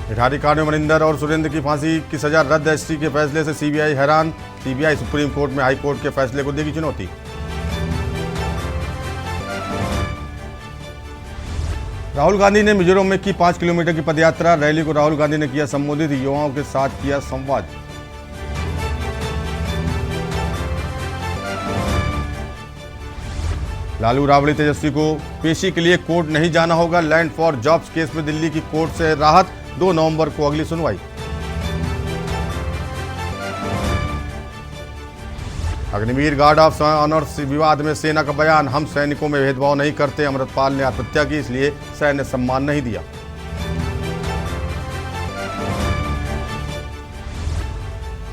निठारी कांड में मनिंदर और सुरेंद्र की फांसी की सजा रद्द। एसटी के फैसले से सीबीआई हैरान। सीबीआई सुप्रीम कोर्ट में हाई कोर्ट के फैसले को देगी चुनौती। राहुल गांधी ने मिजोरम में की 5 किलोमीटर की पदयात्रा। रैली को राहुल गांधी ने किया संबोधित। युवाओं के साथ किया संवाद। लालू राबड़ी तेजस्वी को पेशी के लिए कोर्ट नहीं जाना होगा। लैंड फॉर जॉब्स केस में दिल्ली की कोर्ट से राहत। 2 नवंबर को अगली सुनवाई। अग्निवीर गार्ड ऑफ ऑनर विवाद में सेना का बयान। हम सैनिकों में भेदभाव नहीं करते। अमृतपाल ने आत्महत्या की, इसलिए सैन्य सम्मान नहीं दिया।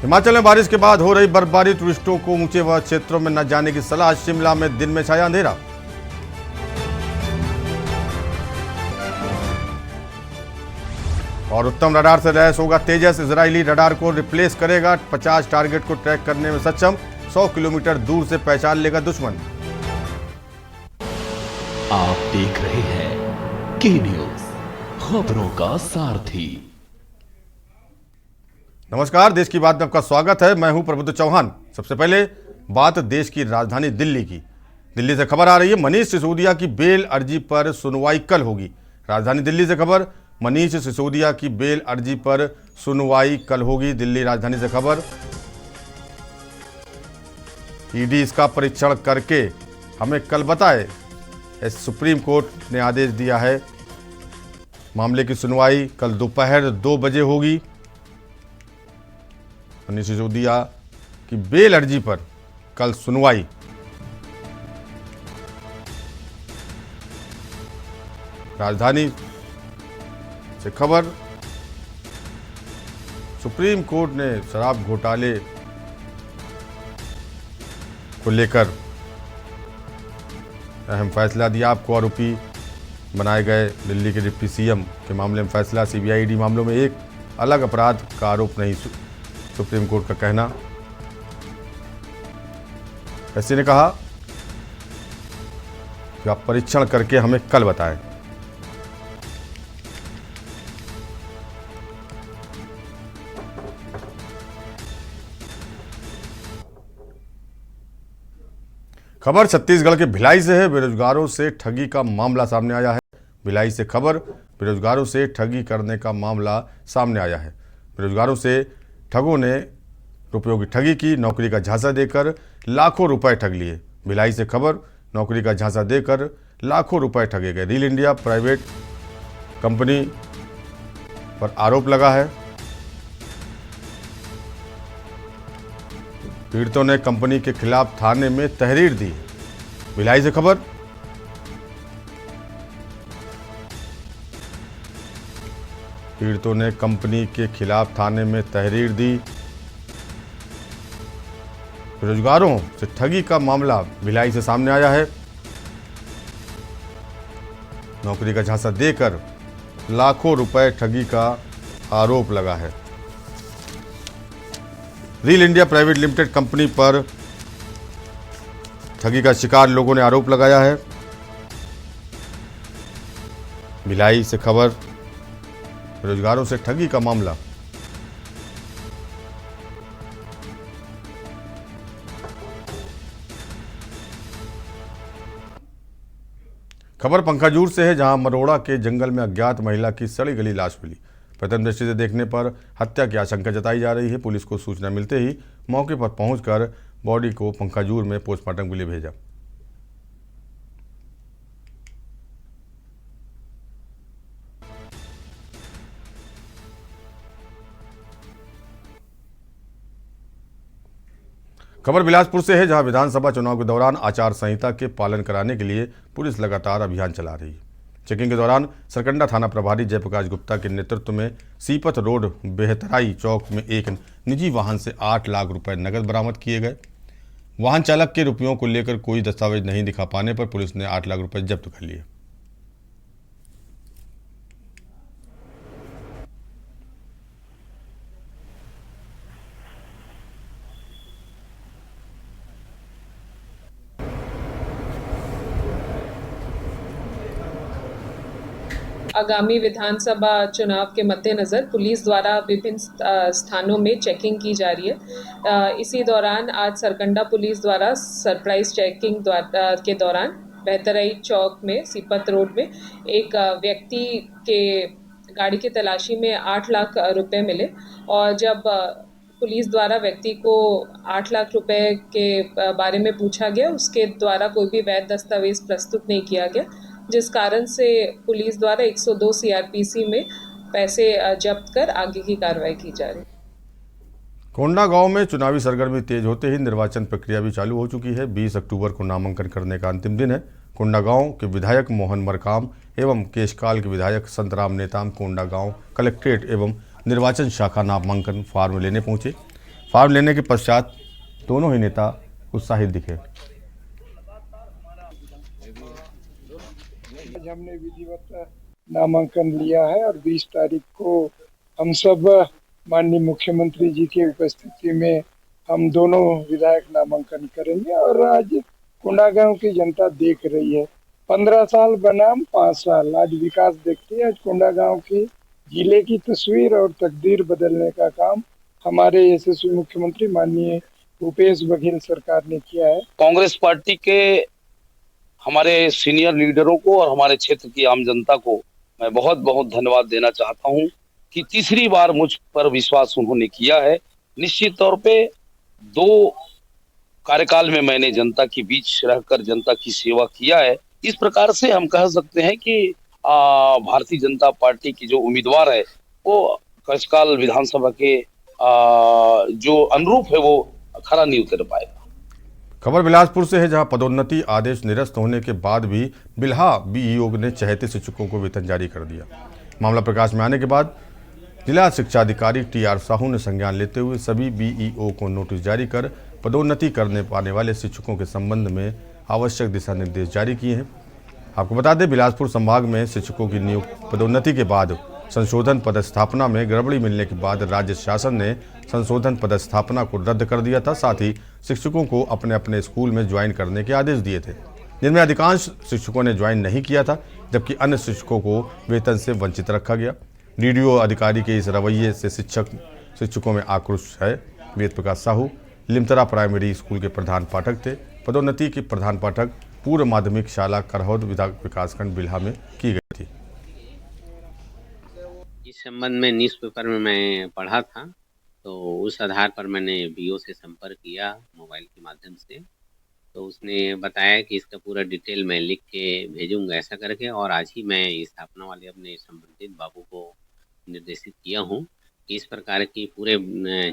हिमाचल में बारिश के बाद हो रही बर्फबारी। टूरिस्टों को ऊंचे क्षेत्रों में न जाने की सलाह। शिमला में दिन में छाया अंधेरा। और उत्तम रडार से लैस होगा तेजस। इजरायली रडार को रिप्लेस करेगा। 50 टारगेट को ट्रैक करने में सक्षम। 100 किलोमीटर दूर से पहचान लेगा दुश्मन। आप देख रहे हैं के न्यूज, खबरों का सारथी। नमस्कार, देश की बात में आपका स्वागत है। मैं हूं प्रबुद्ध चौहान। सबसे पहले बात देश की राजधानी दिल्ली की। दिल्ली से खबर आ रही है, मनीष सिसोदिया की बेल अर्जी पर सुनवाई कल होगी। राजधानी दिल्ली से खबर, मनीष सिसोदिया की बेल अर्जी पर सुनवाई कल होगी। दिल्ली राजधानी से खबर, ईडी इसका परीक्षण करके हमें कल बताए। सुप्रीम कोर्ट ने आदेश दिया है। मामले की सुनवाई कल दोपहर 2 बजे होगी। मनीष सिसोदिया की बेल अर्जी पर कल सुनवाई। राजधानी से खबर, सुप्रीम कोर्ट ने शराब घोटाले को लेकर अहम फैसला दिया। आपको आरोपी बनाए गए दिल्ली के डिप्टी सीएम के मामले में फैसला। सीबीआई ईडी मामलों में एक अलग अपराध का आरोप नहीं, सुप्रीम कोर्ट का कहना। ऐसे ने कहा कि आप परीक्षण करके हमें कल बताएं। खबर छत्तीसगढ़ के भिलाई से है। बेरोजगारों से ठगी का मामला सामने आया है। भिलाई से खबर, बेरोजगारों से ठगी करने का मामला सामने आया है। बेरोजगारों से ठगों ने रुपयों की ठगी की। नौकरी का झांसा देकर लाखों रुपए ठग लिए। भिलाई से खबर, नौकरी का झांसा देकर लाखों रुपए ठगे गए। रील इंडिया प्राइवेट कंपनी पर आरोप लगा है। पीड़ितों ने कंपनी के खिलाफ थाने में तहरीर दी। भिलाई से खबर, पीड़ितों ने कंपनी के खिलाफ थाने में तहरीर दी। बेरोजगारों से ठगी का मामला भिलाई से सामने आया है। नौकरी का झांसा देकर लाखों रुपए ठगी का आरोप लगा है। Reel India private limited company पर ठगी का शिकार लोगों ने आरोप लगाया है। भिलाई से खबर, बेरोजगारों से ठगी का मामला। खबर पंखाजूर से है, जहां मरोड़ा के जंगल में अज्ञात महिला की सड़ी गली लाश मिली। प्रथम दृष्टि से देखने पर हत्या की आशंका जताई जा रही है। पुलिस को सूचना मिलते ही मौके पर पहुंचकर बॉडी को पंखाजूर में पोस्टमार्टम के लिए भेजा। खबर बिलासपुर से है, जहां विधानसभा चुनाव के दौरान आचार संहिता के पालन कराने के लिए पुलिस लगातार अभियान चला रही है। चेकिंग के दौरान सरकंडा थाना प्रभारी जयप्रकाश गुप्ता के नेतृत्व में सीपत रोड बेहतराई चौक में एक निजी वाहन से 8 लाख रुपए नकद बरामद किए गए। वाहन चालक के रुपयों को लेकर कोई दस्तावेज नहीं दिखा पाने पर पुलिस ने 8 लाख रुपए जब्त कर लिए। आगामी विधानसभा चुनाव के मद्देनज़र पुलिस द्वारा विभिन्न स्थानों में चेकिंग की जा रही है। इसी दौरान आज सरकंडा पुलिस द्वारा सरप्राइज चेकिंग के दौरान बेहतराई चौक में सीपत रोड में एक व्यक्ति के गाड़ी की तलाशी में 8 लाख रुपए मिले और जब पुलिस द्वारा व्यक्ति को 8 लाख रुपए के बारे में पूछा गया, उसके द्वारा कोई भी वैध दस्तावेज प्रस्तुत नहीं किया गया, जिस कारण से पुलिस द्वारा 102 सीआरपीसी में पैसे जब्त कर आगे की कार्रवाई की जा रही है। कोंडागांव में चुनावी सरगर्मी तेज होते ही निर्वाचन प्रक्रिया भी चालू हो चुकी है। 20 अक्टूबर को नामांकन करने का अंतिम दिन है। कोंडागांव के विधायक मोहन मरकाम एवं केशकाल के विधायक संतराम नेताम कोंडागांव कलेक्ट्रेट एवं निर्वाचन शाखा नामांकन फार्म लेने पहुंचे। फार्म लेने के पश्चात दोनों ही नेता उत्साहित दिखे। हमने विधिवत नामांकन लिया है और 20 तारीख को हम सब माननीय मुख्यमंत्री जी की उपस्थिति में हम दोनों विधायक नामांकन करेंगे। और आज कोंडागांव की जनता देख रही है, 15 साल बनाम 5 साल, आज विकास देखती है। आज कोंडागांव की जिले की तस्वीर और तकदीर बदलने का काम हमारे यशस्वी मुख्यमंत्री माननीय भूपेश बघेल सरकार ने किया है। कांग्रेस पार्टी के हमारे सीनियर लीडरों को और हमारे क्षेत्र की आम जनता को मैं बहुत बहुत धन्यवाद देना चाहता हूं कि तीसरी बार मुझ पर विश्वास उन्होंने किया है। निश्चित तौर पे 2 कार्यकाल में मैंने जनता के बीच रहकर जनता की सेवा किया है। इस प्रकार से हम कह सकते हैं कि भारतीय जनता पार्टी की जो उम्मीदवार है वो केशकाल विधानसभा के जो अनुरूप है वो खरा नहीं उतर पाएगा। खबर बिलासपुर से है, जहां पदोन्नति आदेश निरस्त होने के बाद भी बिल्हा बीईओ ने चहेते शिक्षकों को वेतन जारी कर दिया। मामला प्रकाश में आने के बाद जिला शिक्षा अधिकारी टीआर साहू ने संज्ञान लेते हुए सभी बीईओ को नोटिस जारी कर पदोन्नति करने पाने वाले शिक्षकों के संबंध में आवश्यक दिशा निर्देश जारी किए हैं। आपको बता दें, बिलासपुर संभाग में शिक्षकों की नियुक्ति पदोन्नति के बाद संशोधन पदस्थापना में गड़बड़ी मिलने के बाद राज्य शासन ने संशोधन पदस्थापना को रद्द कर दिया था। साथ ही शिक्षकों को अपने अपने स्कूल में ज्वाइन करने के आदेश दिए थे, जिनमें अधिकांश शिक्षकों ने ज्वाइन नहीं किया था, जबकि अन्य शिक्षकों को वेतन से वंचित रखा गया। डीडीओ अधिकारी के इस रवैये से शिक्षकों में आक्रोश है। वेद प्रकाश साहू लिमतरा प्राइमरी स्कूल के प्रधान पाठक थे। पदोन्नति के प्रधान पाठक पूर्व माध्यमिक शाला करहौद विकासखंड बिल्हा में की गई थी। इस संबंध में न्यूज़पेपर में मैं पढ़ा था, तो उस आधार पर मैंने बीओ से संपर्क किया मोबाइल के माध्यम से। तो उसने बताया कि इसका पूरा डिटेल मैं लिख के भेजूंगा ऐसा करके, और आज ही मैं स्थापना वाले अपने संबंधित बाबू को निर्देशित किया हूं कि इस प्रकार की पूरे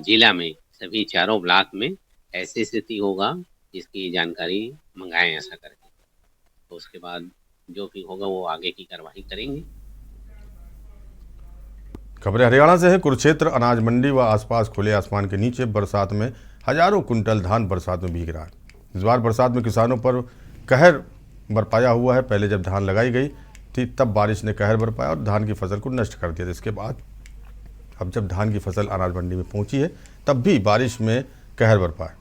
जिला में सभी 4 ब्लॉक में ऐसी स्थिति होगा जिसकी जानकारी मंगाएं ऐसा करके। तो उसके बाद जो भी होगा वो आगे की कार्रवाई करेंगे। खबरें हरियाणा से है। कुरुक्षेत्र अनाज मंडी व आसपास खुले आसमान के नीचे बरसात में हजारों कुंटल धान बरसात में भीग रहा है। इस बार बरसात में किसानों पर कहर बरपाया हुआ है। पहले जब धान लगाई गई थी तब बारिश ने कहर बरपाया और धान की फसल को नष्ट कर दिया था। इसके बाद अब जब धान की फसल अनाज मंडी में पहुंची है तब भी बारिश में कहर बरपाया।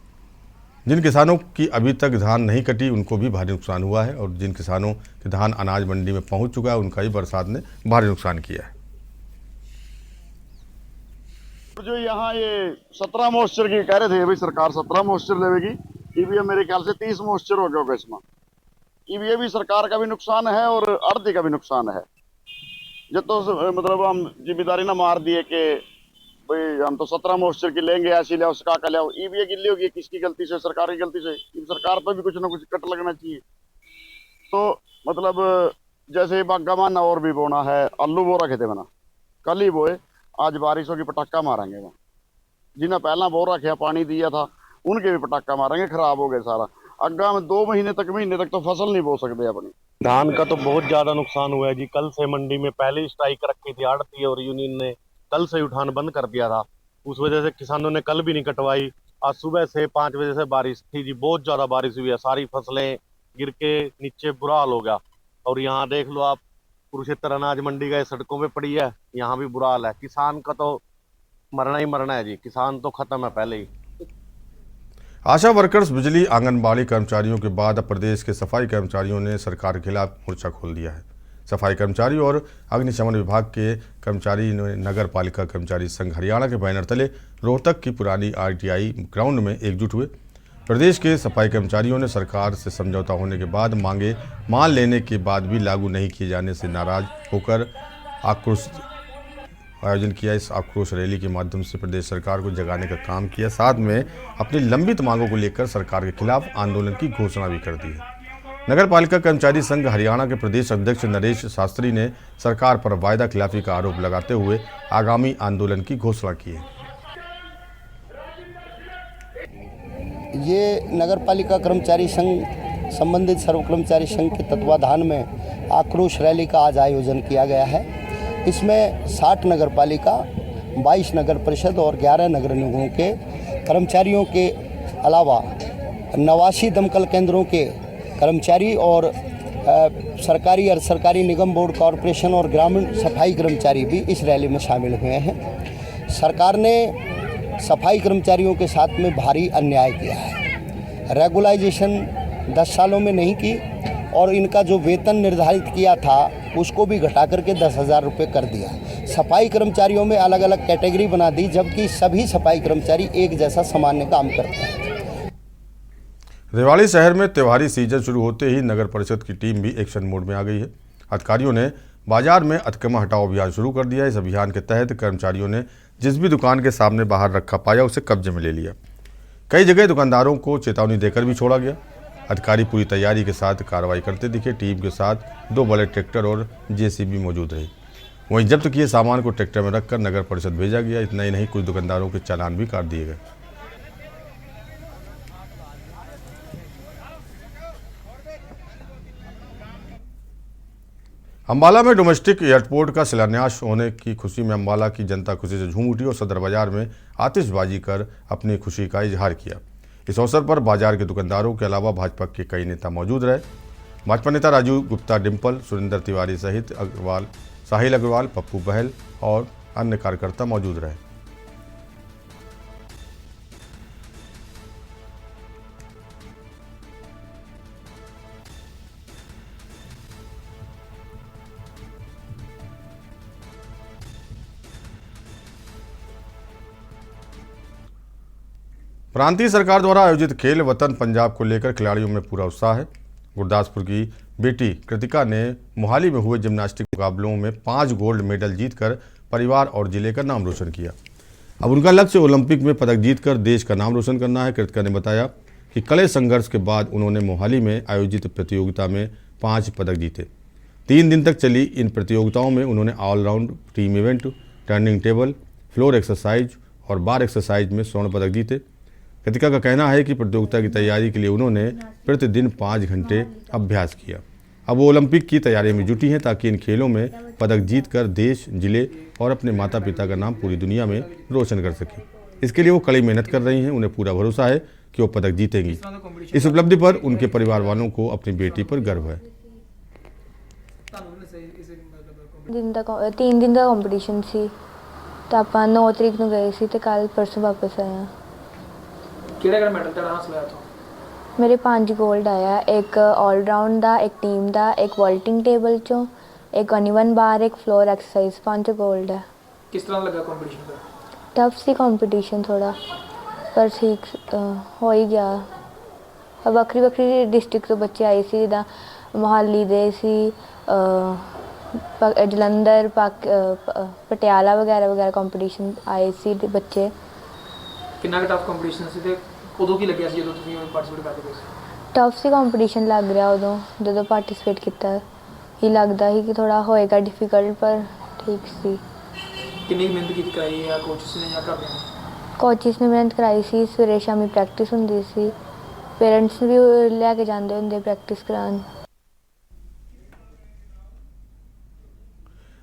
जिन किसानों की अभी तक धान नहीं कटी उनको भी भारी नुकसान हुआ है, और जिन किसानों के धान अनाज मंडी में पहुंच चुका है उनका भी बरसात ने भारी नुकसान किया है। जो यहाँ ये 17 मॉइस्चर की कह रहे थे भाई सरकार 17 मॉइस्चर लेगी, ईवीएम मेरे ख्याल से 30 मॉइस्चर हो गया होगा इसमें। ये भी सरकार का भी नुकसान है और आढ़ती का भी नुकसान है। जब तो मतलब हम जिम्मेदारी ना मार दिए कि भाई हम तो 17 मॉइस्चर की लेंगे, ऐसी ले उसका का ले, ईवीए गिल्ली होगी, किसकी गलती से? सरकार की गलती से। सरकार पर भी कुछ ना कुछ कट लगना चाहिए। तो मतलब जैसे बागमान और भी बोना है, आलू बो रखे थे बना, कल ही बोए, आज बारिश होगी पटाखा मारेंगे। वहाँ जिन्हें पहला बो रखे पानी दिया था उनके भी पटाखा मारेंगे, खराब हो गए सारा। अग्गा में 2 महीने तक तो फसल नहीं बो सकते अपनी। धान का तो बहुत ज्यादा नुकसान हुआ है जी। कल से मंडी में पहले ही स्ट्राइक रखी थी आढ़ती और यूनियन ने, कल से उठान बंद कर दिया था। उस वजह से किसानों ने कल भी नहीं कटवाई। आज सुबह से 5 बजे से बारिश थी जी, बहुत ज्यादा बारिश हुई है। सारी फसलें गिर के नीचे बुरा हाल हो गया। और यहाँ देख लो आप, कुरुक्षेत्र अनाज मंडी गए सड़कों पे पड़ी है, यहाँ भी बुरा हाल है। किसान का तो मरना ही मरना है जी, किसान तो खत्म है पहले ही। आशा वर्कर्स, बिजली, आंगनबाड़ी कर्मचारियों के बाद अब प्रदेश के सफाई कर्मचारियों ने सरकार के खिलाफ मोर्चा खोल दिया है। सफाई कर्मचारी और अग्निशमन विभाग के कर्मचारी ने नगर पालिका कर्मचारी संघ हरियाणा के बैनर तले रोहतक की पुरानी RTI ग्राउंड में एकजुट हुए। प्रदेश के सफाई कर्मचारियों ने सरकार से समझौता होने के बाद मांगे मान लेने के बाद भी लागू नहीं किए जाने से नाराज होकर आक्रोश आयोजन किया। इस आक्रोश रैली के माध्यम से प्रदेश सरकार को जगाने का काम किया, साथ में अपनी लंबित मांगों को लेकर सरकार के खिलाफ आंदोलन की घोषणा भी कर दी है। नगर पालिका कर्मचारी संघ हरियाणा के प्रदेश अध्यक्ष नरेश शास्त्री ने सरकार पर वायदा खिलाफी का आरोप लगाते हुए आगामी आंदोलन की घोषणा की है। ये नगर पालिका कर्मचारी संघ संबंधित सर्व कर्मचारी संघ के तत्वाधान में आक्रोश रैली का आज आयोजन किया गया है। इसमें 60 नगर पालिका, 22 नगर परिषद और 11 नगर निगमों के कर्मचारियों के अलावा 89 दमकल केंद्रों के कर्मचारी और सरकारी अर्ध सरकारी निगम बोर्ड कॉरपोरेशन और ग्रामीण सफाई कर्मचारी भी इस रैली में शामिल हुए हैं। सरकार ने सफाई कर्मचारियों के साथ में भारी अन्याय किया है। रेगुलाइजेशन 10 सालों में नहीं की और इनका जो वेतन निर्धारित किया था उसको भी घटा करके 10,000 रुपये कर दिया। सफाई कर्मचारियों में अलग अलग कैटेगरी बना दी, जबकि सभी सफाई कर्मचारी एक जैसा सामान्य काम करते हैं। रेवाड़ी शहर में त्योहारी सीजन शुरू होते ही नगर परिषद की टीम भी एक्शन मोड में आ गई है। अधिकारियों ने बाजार में अतिक्रमण हटाओ अभियान शुरू कर दिया। इस अभियान के तहत कर्मचारियों ने जिस भी दुकान के सामने बाहर रखा पाया उसे कब्जे में ले लिया। कई जगह दुकानदारों को चेतावनी देकर भी छोड़ा गया। अधिकारी पूरी तैयारी के साथ कार्रवाई करते दिखे। टीम के साथ 2 बड़े ट्रैक्टर और JCB मौजूद रही। वहीं जब्त किए सामान को ट्रैक्टर में रखकर नगर परिषद भेजा गया। इतना ही नहीं, कुछ दुकानदारों के चालान भी काट दिए गए। अम्बाला में डोमेस्टिक एयरपोर्ट का शिलान्यास होने की खुशी में अम्बाला की जनता खुशी से झूम उठी और सदर बाजार में आतिशबाजी कर अपनी खुशी का इजहार किया। इस अवसर पर बाजार के दुकानदारों के अलावा भाजपा के कई नेता मौजूद रहे। भाजपा नेता राजू गुप्ता, डिम्पल, सुरेंद्र तिवारी सहित साहिल अग्रवाल, पप्पू बहल और अन्य कार्यकर्ता मौजूद रहे। प्रांतीय सरकार द्वारा आयोजित खेल वतन पंजाब को लेकर खिलाड़ियों में पूरा उत्साह है। गुरदासपुर की बेटी कृतिका ने मोहाली में हुए जिम्नास्टिक मुकाबलों में 5 गोल्ड मेडल जीतकर परिवार और जिले का नाम रोशन किया। अब उनका लक्ष्य ओलंपिक में पदक जीतकर देश का नाम रोशन करना है। कृतिका ने बताया कि कड़े संघर्ष के बाद उन्होंने मोहाली में आयोजित प्रतियोगिता में 5 पदक जीते। 3 दिन तक चली इन प्रतियोगिताओं में उन्होंने all round, team event, turning table, floor exercise और बार एक्सरसाइज में स्वर्ण पदक जीते। कृतिका का कहना है कि प्रतियोगिता की तैयारी के लिए उन्होंने प्रतिदिन 5 घंटे अभ्यास किया। अब वो ओलंपिक की तैयारी में जुटी हैं ताकि इन खेलों में पदक जीतकर देश, जिले और अपने माता पिता का नाम पूरी दुनिया में रोशन कर सकें। इसके लिए वो कड़ी मेहनत कर रही हैं। उन्हें पूरा भरोसा है कि वो पदक जीतेंगी। इस उपलब्धि पर उनके परिवार वालों को अपनी बेटी पर गर्व है। 3 दिन का कंपटीशन सी तो ਆਪਾਂ 9 ਤਰੀਕ ਨੂੰ ਗਏ ਸੀ ਤੇ ਕੱਲ ਪਰਸੋਂ ਵਾਪਸ ਆਏ ਆ। ਕਿਹੜਾ ਮੈਡਲ ਤੁਹਾਡਾ ਹਾਸਲ ਹੋਇਆ ਤੋਂ? ਮੇਰੇ 5 골ਡ ਆਇਆ, ਇੱਕ ਆਲਰਾਊਂਡ ਦਾ, ਇੱਕ ਟੀਮ ਦਾ, ਇੱਕ ਵਾਲਟਿੰਗ ਟੇਬਲ ਚੋਂ, ਇੱਕ ਅਨਿਵਨ ਬਾਰ, ਇੱਕ ਫਲੋਰ ਐਕਸਰਸਾਈਜ਼, 5 골ਡ ਹੈ। ਕਿਸ ਤਰ੍ਹਾਂ ਲੱਗਾ ਕੰਪੀਟੀਸ਼ਨ ਦਾ? टफ सी कंपटीशन थोड़ा, पर ठीक हो ही गया। ਵੱਖਰੀ ਵੱਖਰੀ डिस्ट्रिक्ट ਤੋਂ ਬੱਚੇ ਆਏ ਸੀ, ਜਿੱਦਾਂ ਮੋਹਾਲੀ ਦੇ ਸੀ, ਜਲੰਧਰ, ਪਟਿਆਲਾ ਵਗੈਰਾ ਵਗੈਰਾ ਕੰਪੀਟੀਸ਼ਨ ਆਏ ਸੀ ਬੱਚੇ। ਕਿੰਨਾ ਟਫ ਕੰਪੀਟੀਸ਼ਨ ਸੀ ਤੇ ਉਦੋਂ ਕੀ ਲੱਗਿਆ ਸੀ ਜਦੋਂ ਤੁਸੀਂ ਪਾਰਟਿਸਿਪੇਟ ਕਰਦੇ ਸੀ? ਟਫ ਸੀ ਕੰਪੀਟੀਸ਼ਨ ਲੱਗ ਰਿਹਾ ਉਦੋਂ ਜਦੋਂ ਪਾਰਟਿਸਿਪੇਟ ਕੀਤਾ ਹੀ ਲੱਗਦਾ ਸੀ ਕਿ ਥੋੜਾ ਹੋਏਗਾ ਡਿਫਿਕਲਟ, ਪਰ ਠੀਕ ਸੀ। ਕਿੰਨੀ ਮਿਹਨਤ ਕੀਤੀ ਕਰਾਈ ਹੈ ਕੋਚਿਸ ਨੇ ਜਾਂ ਘਰਦਿਆਂ ਨੇ? ਕੋਚਿਸ ਨੇ ਮਿਹਨਤ ਕਰਾਈ ਸੀ, ਸਵੇਰੇ ਸ਼ਾਮੀ ਪ੍ਰੈਕਟਿਸ ਹੁੰਦੀ ਸੀ, पेरेंट्स भी लेके जाते होंगे प्रैक्टिस कराने।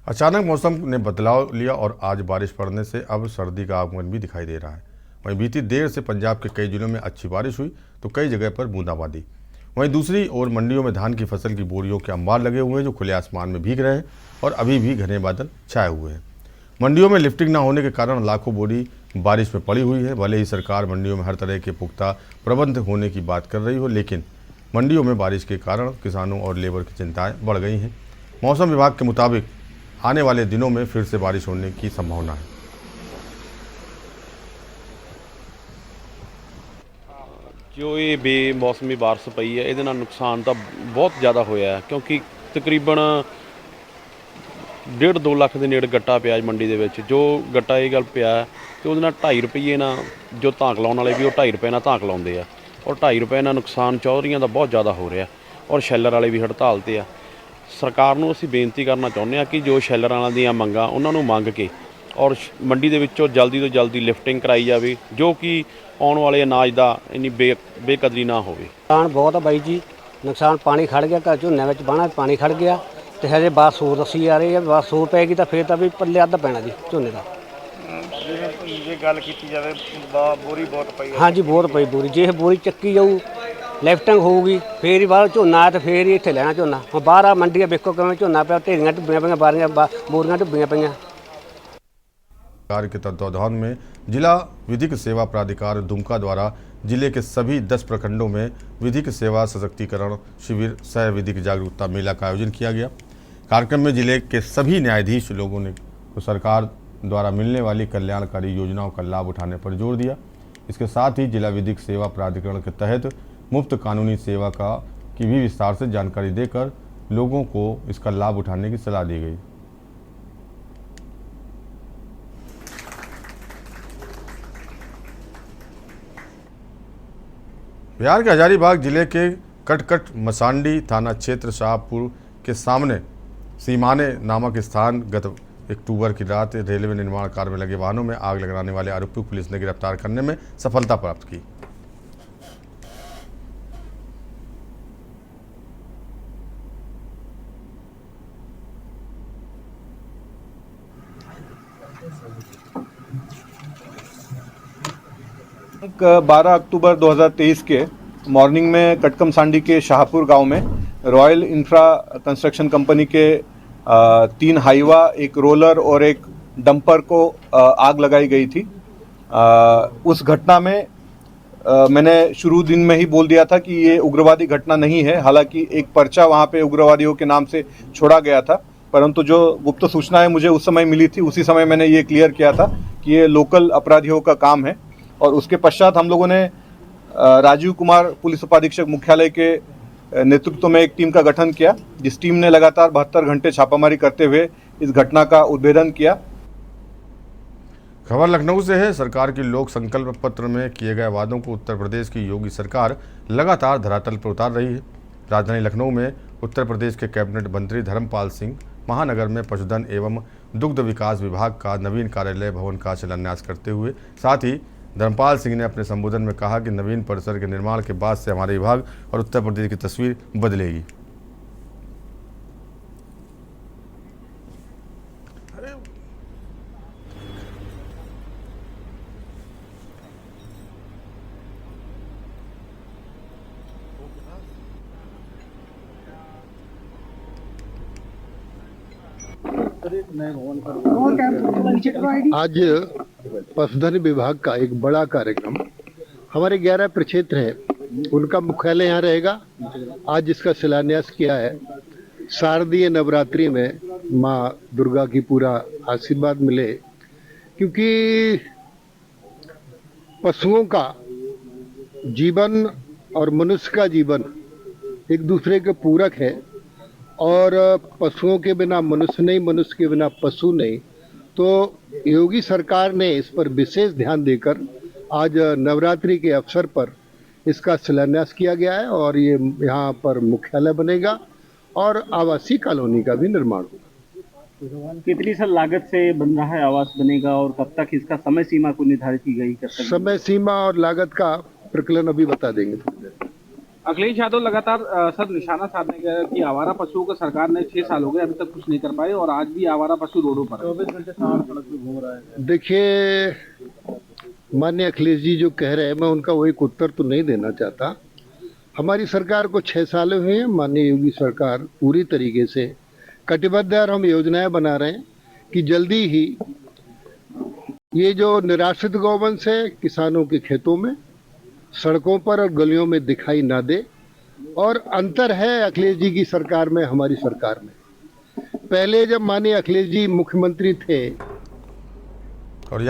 अचानक मौसम ने बदलाव लिया और आज बारिश पड़ने से अब सर्दी का आगमन भी दिखाई दे रहा है। वहीं बीती देर से पंजाब के कई जिलों में अच्छी बारिश हुई तो कई जगह पर बूंदाबांदी। वहीं दूसरी ओर मंडियों में धान की फसल की बोरियों के अंबार लगे हुए हैं जो खुले आसमान में भीग रहे हैं और अभी भी घने बादल छाए हुए हैं। मंडियों में लिफ्टिंग न होने के कारण लाखों बोरी बारिश में पड़ी हुई है। भले ही सरकार मंडियों में हर तरह के पुख्ता प्रबंध होने की बात कर रही हो, लेकिन मंडियों में बारिश के कारण किसानों और लेबर की चिंताएं बढ़ गई हैं। मौसम विभाग के मुताबिक आने वाले दिनों में फिर से बारिश होने की संभावना है। जो ये बेमौसमी बारिश पई है ਇਹਦੇ ਨਾਲ ਨੁਕਸਾਨ ਤਾਂ ਬਹੁਤ ਜ਼ਿਆਦਾ ਹੋਇਆ ਹੈ ਕਿਉਂਕਿ ਤਕਰੀਬਨ 1.5-2 ਲੱਖ ਦੇ ਨੇੜੇ ਗੱਟਾ ਪਿਆ ਮੰਡੀ ਦੇ ਵਿੱਚ। ਜੋ ਗੱਟਾ ਇਹ ਗੱਲ ਪਿਆ ਤੇ ਉਹਦੇ ਨਾਲ 2.5 ਰੁਪਏ ਨਾਲ ਜੋ ਧਾਕ ਲਾਉਣ ਵਾਲੇ ਵੀ ਉਹ 2.5 ਰੁਪਏ ਨਾਲ ਧਾਕ ਲਾਉਂਦੇ ਆ ਔਰ 2.5 ਰੁਪਏ ਨਾਲ ਨੁਕਸਾਨ ਚੌਧਰੀਆਂ ਦਾ ਬਹੁਤ ਜ਼ਿਆਦਾ ਹੋ ਰਿਹਾ ਔਰ ਸ਼ੈਲਰ ਵਾਲੇ ਵੀ ਹੜਤਾਲ ਤੇ ਆ। ਸਰਕਾਰ ਨੂੰ ਅਸੀਂ ਬੇਨਤੀ ਕਰਨਾ ਚਾਹੁੰਦੇ ਆ ਕਿ ਜੋ ਸ਼ੈਲਰ ਵਾਲਿਆਂ ਦੀਆਂ ਮੰਗਾਂ ਉਹਨਾਂ ਨੂੰ ਮੰਗ ਕੇ ਔਰ ਮੰਡੀ ਦੇ ਵਿੱਚੋਂ ਜਲਦੀ ਤੋਂ ਜਲਦੀ ਲਿਫਟਿੰਗ ਕਰਾਈ ਜਾਵੇ ਜੋ ਕਿ ਆਉਣ ਵਾਲੇ ਅਨਾਜ ਦਾ ਇੰਨੀ ਬੇਕਦਰੀ ਨਾ ਹੋਵੇ। ਨੁਕਸਾਨ ਬਹੁਤ ਆ ਬਾਈ ਜੀ, ਨੁਕਸਾਨ ਪਾਣੀ ਖੜ ਗਿਆ, ਘਰ ਝੋਨੇ ਵਿੱਚ ਬਾਣਾ ਪਾਣੀ ਖੜ ਗਿਆ ਤੇ ਹਜੇ ਬਾਅਦ ਸੂਰ ਦੱਸੀ ਜਾ ਰਹੀ ਹੈ। ਬਾਅਦ ਸੂਰ ਪੈਗੀ ਤਾਂ ਫੇਰ ਤਾਂ ਵੀ ਪੱਲੇ ਅੱਧ ਪੈਣਾ ਜੀ ਝੋਨੇ ਦਾ। ਜੇ ਗੱਲ ਕੀਤੀ ਜਾਵੇ ਬੋਰੀ ਬਹੁਤ ਪਈ ਹਾਂਜੀ ਬਹੁਤ ਪਈ ਬੋਰੀ, ਜੇ ਇਹ ਬੋਰੀ ਚੱਕੀ ਜਾਊ ਲਿਫਟਿੰਗ ਹੋਊਗੀ ਫੇਰ ਹੀ ਬਾਹਰ ਝੋਨਾ ਆਇਆ ਤੇ ਫੇਰ ਹੀ ਇੱਥੇ ਲੈਣਾ ਝੋਨਾ। ਹੁਣ ਬਾਹਰ ਆ ਮੰਡੀਆਂ ਵੇਖੋ ਕਿਵੇਂ ਝੋਨਾ ਪਿਆ, ਢੇਰੀਆਂ ਢੁੱਬੀਆਂ ਪਈਆਂ, ਬਾਰੀਆਂ ਬੋਰੀਆਂ ਢੁੱਬੀਆਂ ਪਈਆਂ। सरकार के तत्वाधान में जिला विधिक सेवा प्राधिकार दुमका द्वारा जिले के सभी 10 प्रखंडों में विधिक सेवा सशक्तिकरण शिविर सह विधिक जागरूकता मेला का आयोजन किया गया। कार्यक्रम में जिले के सभी न्यायाधीश लोगों ने सरकार द्वारा मिलने वाली कल्याणकारी योजनाओं का लाभ उठाने पर जोर दिया। इसके साथ ही जिला विधिक सेवा प्राधिकरण के तहत मुफ्त कानूनी सेवा की भी विस्तार से जानकारी देकर लोगों को इसका लाभ उठाने की सलाह दी गई। बिहार के हजारीबाग जिले के कटकट मसांडी थाना क्षेत्र शाहपुर के सामने सीमाने नामक स्थान गत अक्टूबर की रात रेलवे निर्माण कार्य में लगे वाहनों में आग लगाने वाले आरोपी को पुलिस ने गिरफ्तार करने में सफलता प्राप्त की। एक 12 अक्टूबर 2023 के मॉर्निंग में कटकमसांडी के शाहपुर गांव में रॉयल इंफ्रा कंस्ट्रक्शन कंपनी के 3 हाईवा, एक रोलर और एक डंपर को आग लगाई गई थी। उस घटना में मैंने शुरू दिन में ही बोल दिया था कि ये उग्रवादी घटना नहीं है। हालांकि एक पर्चा वहां पे उग्रवादियों के नाम से छोड़ा गया था, परंतु जो गुप्त सूचनाएं मुझे उस समय मिली थी उसी समय मैंने ये क्लियर किया था कि ये लोकल अपराधियों का काम है। और उसके पश्चात हम लोगों ने राजीव कुमार पुलिस उपाधीक्षक मुख्यालय के नेतृत्व में एक टीम का गठन किया, जिस टीम ने लगातार 72 घंटे छापामारी करते हुए इस घटना का उद्भेदन किया। खबर लखनऊ से है। सरकार की लोक संकल्प पत्र में किए गए वादों को उत्तर प्रदेश की योगी सरकार लगातार धरातल पर उतार रही है। राजधानी लखनऊ में उत्तर प्रदेश के कैबिनेट मंत्री धर्मपाल सिंह महानगर में पशुधन एवं दुग्ध विकास विभाग का नवीन कार्यालय भवन का शिलान्यास करते हुए साथ ही धर्मपाल सिंह ने अपने संबोधन में कहा कि नवीन परिसर के निर्माण के बाद से हमारे विभाग और उत्तर प्रदेश की तस्वीर बदलेगी। आज पशुधन विभाग का एक बड़ा कार्यक्रम, हमारे 11 प्रक्षेत्र है, उनका मुख्यालय यहाँ रहेगा। आज इसका शिलान्यास किया है। शारदीय नवरात्रि में माँ दुर्गा की पूरा आशीर्वाद मिले, क्योंकि पशुओं का जीवन और मनुष्य का जीवन एक दूसरे के पूरक है और पशुओं के बिना मनुष्य नहीं, मनुष्य के बिना पशु नहीं। तो योगी सरकार ने इस पर विशेष ध्यान देकर आज नवरात्रि के अवसर पर इसका शिलान्यास किया गया है और ये यहाँ पर मुख्यालय बनेगा और आवासीय कॉलोनी का भी निर्माण होगा। कितनी सर लागत से बन रहा है, आवास बनेगा और कब तक इसका समय सीमा को निर्धारित की गई? समय सीमा और लागत का प्रकलन अभी बता देंगे थोड़ी देर। अखिलेश यादव लगातार सर निशाना साधने गया कि आवारा पशुओं को सरकार ने 6 साल हो गए अभी तक कुछ नहीं कर पाए और आज भी आवारा पशु रोडों पर 24 घंटे सड़क पे घूम रहा है। देखिए, माननीय अखिलेश जी जो कह रहे हैं, मैं उनका वो एक उत्तर तो नहीं देना चाहता। हमारी सरकार को 6 साल हुए हैं। माननीय योगी सरकार पूरी तरीके से कटिबद्ध है और हम योजनाएं बना रहे हैं कि जल्दी ही ये जो निराश्रित गौवंश है किसानों के खेतों में, सड़कों पर और गलियों में दिखाई ना दे। और अंतर है अखिलेश जी की सरकार में, हमारी सरकार में। पहले जब माननीय अखिलेश जी मुख्यमंत्री थे